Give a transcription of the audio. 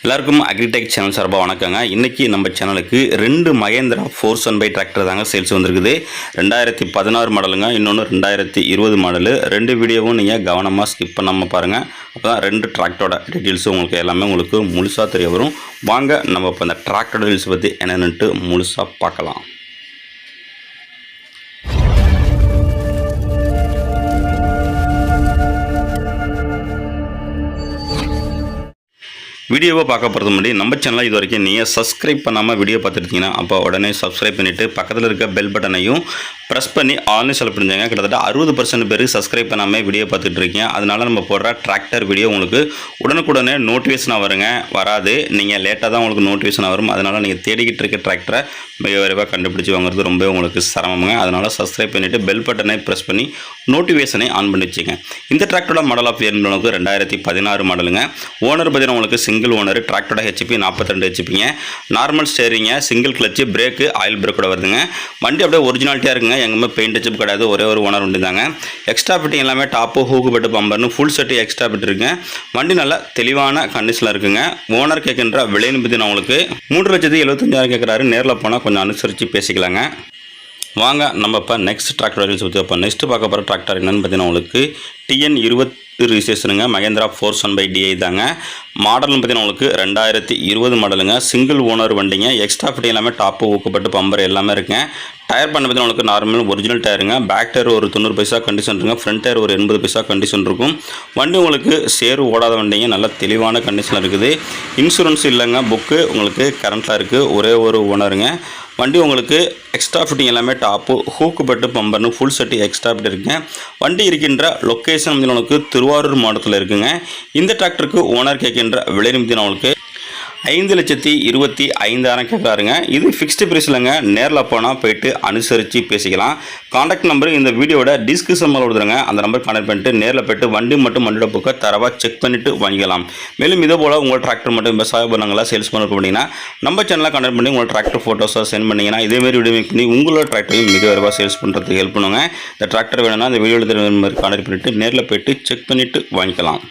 எல்லாருக்கும் agritech channel சார்பாக வணக்கங்க. இன்றைக்கி நம்ம சேனலுக்கு 2 மகேந்திரா 4 டிராக்டர் தாங்க சேல்ஸ் வந்திருக்குது. 2016 மாடலுங்க, இன்னொன்று 2020 மாடலு. 2 வீடியோவும் நீங்கள் கவனமாக ஸ்கிப் பண்ணாமல் பாருங்கள். அப்போ தான் 2 டிராக்டரோட டீட்டெயில்ஸும் உங்களுக்கு எல்லாமே உங்களுக்கு முழுசாக தெரிய வரும். வாங்க நம்ம இப்போ இந்த டிராக்டரோட டீட்டெயில்ஸ் பற்றி என்னென்னுட்டு முழுசாக பார்க்கலாம். வீடியோவை பார்க்க போகிறது முன்னாடி நம்ம சேனலை இது வரைக்கும் நீங்கள் சப்ஸ்கிரைப் பண்ணாமல் வீடியோ பார்த்துருந்தீங்கன்னா அப்போ உடனே சப்ஸ்கிரைப் பண்ணிவிட்டு பக்கத்தில் இருக்க பெல் பட்டனையும் ப்ரெஸ் பண்ணி ஆன்லைன் செலக்ட் பண்ணிஞ்சாங்க. கிட்டத்தட்ட 60% பேர் சப்ஸ்கிரைப் பண்ணாமல் வீடியோ பார்த்துட்டு இருக்கீங்க. அதனால நம்ம போடுற டிராக்டர் வீடியோ உங்களுக்கு உடனுக்குடனே நோட்டிஃபிகேஷனாக வருங்க. வராது, நீங்கள் லேட்டாக தான் உங்களுக்கு நோட்டிஃபிகேஷனாக வரும். அதனால் நீங்கள் தேடிக்கிட்டு இருக்க டிராக்டரை மிக விரைவாக கண்டுபிடிச்சி வாங்குறது ரொம்ப உங்களுக்கு சிரமங்க. அதனால் சப்ஸ்கிரைப் பண்ணிவிட்டு பெல் பட்டனை ப்ரெஸ் பண்ணி நோட்டிஃபிகேஷனை ஆன் பண்ணி வச்சுங்க. இந்த டிராக்டரோட மாடல் ஆஃப் இயர் உங்களுக்கு 2016 மாடலுங்க. ஓனர் பார்த்தீங்கன்னா உங்களுக்கு சிங்கிள் ஓனர். டிராக்டரோட ஹெச்பி 42 ஹெச்பிங்க. நார்மல் ஸ்டேரிங்க, சிங்கிள் கிளச்சு, பிரேக்கு, ஆயில் பிரேக்கோட வருதுங்க. வண்டி அப்படியே ஒரிஜினாலிட்டியாக இருக்குங்க. எங்கேயுமே பெயிண்ட் டச்சப் கிடையாது. ஒரே ஒரு ஓனர் வண்டி தாங்க. எக்ஸ்ட்ரா ஃபிட்டிங் எல்லாமே டாப்பு, ஹூக்கு பெட்டு, பம்பர்னு ஃபுல் செட்டு எக்ஸ்ட்ரா ஃபிட் இருக்குங்க. வண்டி நல்ல தெளிவான கண்டிஷனில் இருக்குங்க. ஓனர் கேட்கின்ற விலைன்னு பற்றி நான் உங்களுக்கு 3,75,000 கேட்குறாரு. நேரில் போனால் கொஞ்சம் அனுசரித்து பேசிக்கலாங்க. வாங்க நம்ம இப்போ நெக்ஸ்ட் டிராக்டர் பற்றி இப்போ நெக்ஸ்ட்டு பார்க்க போகிற டிராக்டர் என்னென்னு பார்த்தீங்கன்னா உங்களுக்கு TN20 ரிஜிஸ்ட்ரேஷனுங்க. மகேந்திரா 4 தாங்க. மாடல்னு பார்த்தீங்கன்னா உங்களுக்கு 2020 மாடலுங்க. சிங்கிள் ஓனர் வண்டிங்க. எக்ஸ்ட்ரா ஃபிட்டிங் எல்லாமே டாப்பு, ஊக்கப்பட்டு, பம்பர் எல்லாமே இருக்குங்க. டயர் பண்ண பார்த்தீங்கன்னா உங்களுக்கு நார்மல் ஒரிஜினல் டயருங்க. பேக் டயர் ஒரு 90 பைசா கண்டிஷன் இருக்குங்க. ஃப்ரண்ட் டயர் ஒரு 80 பைசா கண்டிஷன் இருக்கும். வண்டி உங்களுக்கு சேரு ஓடாத வண்டிங்க. நல்ல தெளிவான கண்டிஷனில் இருக்குது. இன்சூரன்ஸ் இல்லைங்க, புக்கு உங்களுக்கு கரண்ட்டில் இருக்குது. ஒரே ஒரு ஓனருங்க. வண்டி உங்களுக்கு எக்ஸ்ட்ரா ஃபிட்டிங் எல்லாமே டாப்பு, ஹூக்கு பட்டு, பம்பர்னு ஃபுல் செட்டு எக்ஸ்ட்ரா ஃபிட் இருக்குங்க. வண்டி இருக்கின்ற லொக்கேஷன் வந்து உங்களுக்கு திருவாரூர் மாவட்டத்தில் இருக்குங்க. இந்த டிராக்டருக்கு ஓனர் கேட்கின்ற விலை நிமித்தி உங்களுக்கு 5,25,000 கேட்குறாருங்க. இது ஃபிக்ஸ்டு ப்ரைஸ் இல்லைங்க. நேரில் போனால் போயிட்டு அனுசரித்து பேசிக்கலாம். காண்டாக்ட் நம்பர் இந்த வீடியோட டிஸ்கிரிப்ஷன் கொடுத்துருங்க. அந்த நம்பர் கான்டாக்ட் பண்ணிட்டு நேரில் போய்ட்டு வண்டி மட்டும் வண்டியோட புக்கை தரவாக செக் பண்ணிவிட்டு வாங்கிக்கலாம். மேலும் இதே போல் உங்கள் டிராக்டர் மட்டும் விவசாய பண்ணங்களா சேல்ஸ் பண்ண பண்ணிங்கன்னா நம்ம சேனலில் கான்டாக்ட் பண்ணி உங்கள் டிராக்டர் ஃபோட்டோஸாக சென்ட் பண்ணிங்கன்னா இதேமாரி வீடியோ மேக் பண்ணி உங்களோட டிராக்டரையும் மிக விரைவாக சேல்ஸ் பண்ணுறதுக்கு ஹெல்ப் பண்ணுங்க. இந்த டிராக்டர் வேணும்னா இந்த வீடியோவில் மாதிரி கான்டாக்ட் பண்ணிவிட்டு நேரில் போய்ட்டு செக் பண்ணிவிட்டு வாங்கிக்கலாம்.